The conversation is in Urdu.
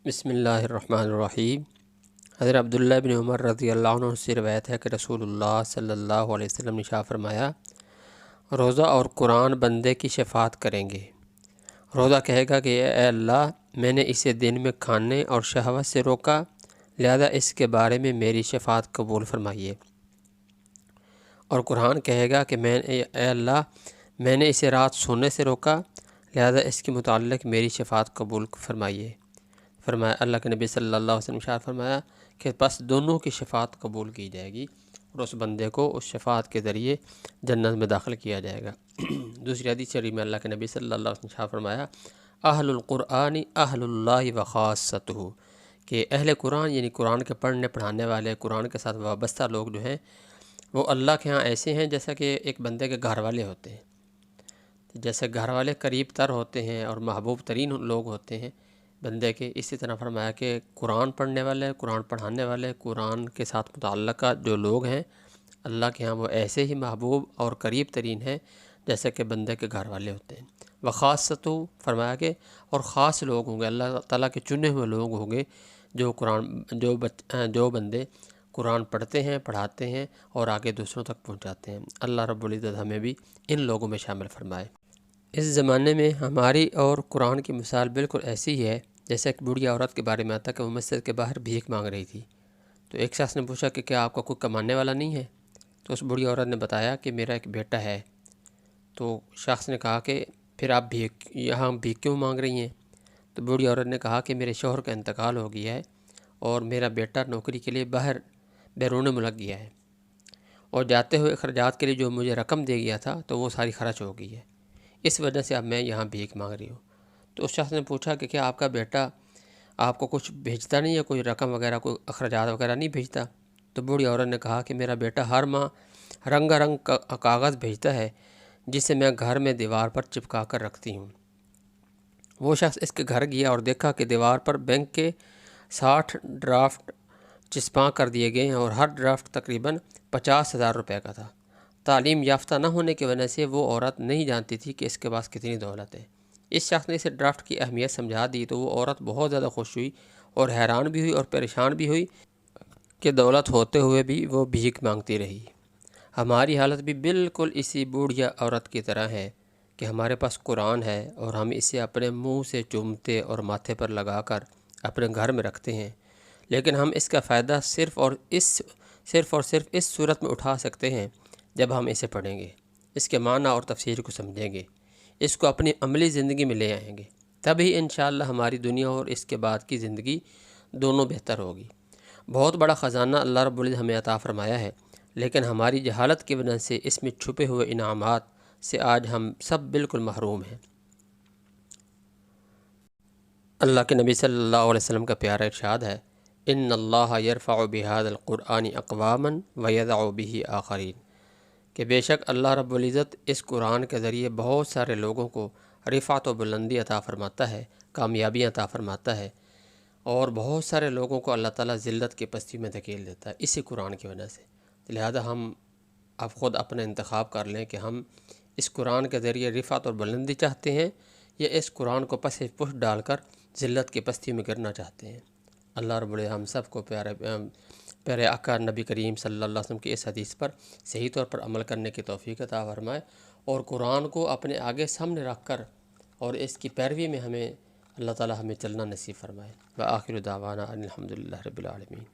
بسم اللہ الرحمن الرحیم۔ حضرت عبداللہ بن عمر رضی اللہ عنہ سے روایت ہے کہ رسول اللہ صلی اللہ علیہ وسلم نے ارشاد فرمایا، روزہ اور قرآن بندے کی شفاعت کریں گے۔ روزہ کہے گا کہ اے اللہ، میں نے اسے دن میں کھانے اور شہوت سے روکا، لہذا اس کے بارے میں میری شفاعت قبول فرمائیے۔ اور قرآن کہے گا کہ اے اللہ، میں نے اسے رات سونے سے روکا، لہذا اس کے متعلق میری شفاعت قبول فرمائیے۔ فرمایا اللہ کے نبی صلی اللہ علیہ وسلم ارشاد فرمایا کہ بس دونوں کی شفاعت قبول کی جائے گی اور اس بندے کو اس شفاعت کے ذریعے جنت میں داخل کیا جائے گا۔ دوسری حدیث شریف میں اللہ کے نبی صلی اللہ علیہ وسلم ارشاد فرمایا، اہل القرآن اہل اللہ و خاصتہ، کہ اہل قرآن یعنی قرآن کے پڑھنے پڑھانے والے، قرآن کے ساتھ وابستہ لوگ جو ہیں وہ اللہ کے ہاں ایسے ہیں جیسا کہ ایک بندے کے گھر والے ہوتے ہیں۔ جیسے گھر والے قریب تر ہوتے ہیں اور محبوب ترین لوگ ہوتے ہیں بندے کے، اسی طرح فرمایا کہ قرآن پڑھنے والے، قرآن پڑھانے والے، قرآن کے ساتھ متعلقہ جو لوگ ہیں اللہ کے ہاں وہ ایسے ہی محبوب اور قریب ترین ہیں جیسے کہ بندے کے گھر والے ہوتے ہیں۔ وخاصتہ فرمایا کہ اور خاص لوگ ہوں گے، اللہ تعالیٰ کے چنے ہوئے لوگ ہوں گے جو بندے قرآن پڑھتے ہیں، پڑھاتے ہیں اور آگے دوسروں تک پہنچاتے ہیں۔ اللہ رب العزت ہمیں بھی ان لوگوں میں شامل فرمائے۔ اس زمانے میں ہماری اور قرآن کی مثال بالکل ایسی ہی ہے جیسے ایک بوڑھی عورت کے بارے میں آتا کہ وہ مسجد کے باہر بھیک مانگ رہی تھی۔ تو ایک شخص نے پوچھا کہ کیا آپ کا کوئی کمانے والا نہیں ہے؟ تو اس بوڑھی عورت نے بتایا کہ میرا ایک بیٹا ہے۔ تو شخص نے کہا کہ پھر آپ یہاں بھیک کیوں مانگ رہی ہیں؟ تو بوڑھی عورت نے کہا کہ میرے شوہر کا انتقال ہو گیا ہے اور میرا بیٹا نوکری کے لیے باہر بیرون ملک گیا ہے، اور جاتے ہوئے اخراجات کے لیے جو مجھے رقم دے گیا تھا تو وہ ساری خرچ ہو گئی ہے، اس وجہ سے اب میں یہاں بھیک مانگ رہی ہوں۔ تو اس شخص نے پوچھا کہ کیا آپ کا بیٹا آپ کو کچھ بھیجتا نہیں ہے، کوئی رقم وغیرہ، کوئی اخراجات وغیرہ نہیں بھیجتا؟ تو بوڑھی عورت نے کہا کہ میرا بیٹا ہر ماہ رنگا رنگ کاغذ بھیجتا ہے جسے میں گھر میں دیوار پر چپکا کر رکھتی ہوں۔ وہ شخص اس کے گھر گیا اور دیکھا کہ دیوار پر بینک کے 60 ڈرافٹ چسپاں کر دیے گئے ہیں اور ہر ڈرافٹ تقریباً 50,000 روپے کا تھا۔ تعلیم یافتہ نہ ہونے کی وجہ سے وہ عورت نہیں جانتی تھی کہ اس کے پاس کتنی دولت ہے۔ اس شخص نے اسے ڈرافٹ کی اہمیت سمجھا دی تو وہ عورت بہت زیادہ خوش ہوئی اور حیران بھی ہوئی اور پریشان بھی ہوئی کہ دولت ہوتے ہوئے بھی وہ بھیک مانگتی رہی۔ ہماری حالت بھی بالکل اسی بوڑھیا عورت کی طرح ہے کہ ہمارے پاس قرآن ہے اور ہم اسے اپنے منہ سے چومتے اور ماتھے پر لگا کر اپنے گھر میں رکھتے ہیں، لیکن ہم اس کا فائدہ صرف اور صرف اس صورت میں اٹھا سکتے ہیں جب ہم اسے پڑھیں گے، اس کے معنی اور تفسیر کو سمجھیں گے، اس کو اپنی عملی زندگی میں لے آئیں گے، تبھی انشاءاللہ ہماری دنیا اور اس کے بعد کی زندگی دونوں بہتر ہوگی۔ بہت بڑا خزانہ اللہ رب العزت ہمیں عطا فرمایا ہے، لیکن ہماری جہالت کی وجہ سے اس میں چھپے ہوئے انعامات سے آج ہم سب بالکل محروم ہیں۔ اللہ کے نبی صلی اللہ علیہ وسلم کا پیارا ارشاد ہے، ان اللہ یرفع بہذا القرآن اقواما ویضع بہ آخرین، کہ بے شک اللہ رب العزت اس قرآن کے ذریعے بہت سارے لوگوں کو رفعت و بلندی عطا فرماتا ہے، کامیابی عطا فرماتا ہے، اور بہت سارے لوگوں کو اللہ تعالیٰ ذلت کی پستی میں دھکیل دیتا ہے اسی قرآن کی وجہ سے۔ لہذا ہم اب خود اپنا انتخاب کر لیں کہ ہم اس قرآن کے ذریعے رفعت اور بلندی چاہتے ہیں یا اس قرآن کو پس پش ڈال کر ذلت کی پستی میں گرنا چاہتے ہیں۔ اللہ رب العزت ہم سب کو پیارے آقا نبی کریم صلی اللہ علیہ وسلم کی اس حدیث پر صحیح طور پر عمل کرنے کی توفیق عطا فرمائے اور قرآن کو اپنے آگے سامنے رکھ کر اور اس کی پیروی میں ہمیں اللہ تعالی ہمیں چلنا نصیب فرمائے۔ وآخر دعوانا ان الحمد للہ رب العالمین۔